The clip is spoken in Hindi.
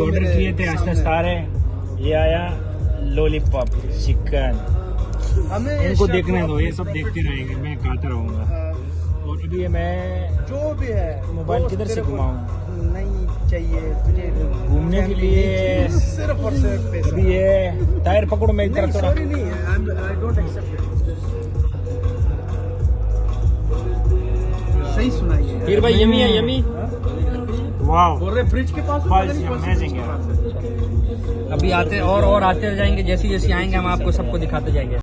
ऑर्डर किए थे अच्छा स्टार है। ये आया लॉलीपॉप चिकन। इनको देखने दो, ये सब देखते रहेंगे, मैं खाता रहूंगा। और अभी मैं जो भी है मोबाइल किधर से घुमाऊं? नहीं चाहिए तुझे घूमने के लिए सिर्फ और सिर्फ पैसा। अभी ये टायर पकड़ो, मैं इधर थोड़ा। सॉरी नहीं, आई डोंट एक्सेप्ट इट। सही सुनाइए फिर भाई यमी है यमी। वाओ, बोल रहे ब्रिज के पास अमेजिंग है। अभी आते और आते जाएंगे, जैसी जैसी आएंगे हम आपको सबको दिखाते जाएंगे।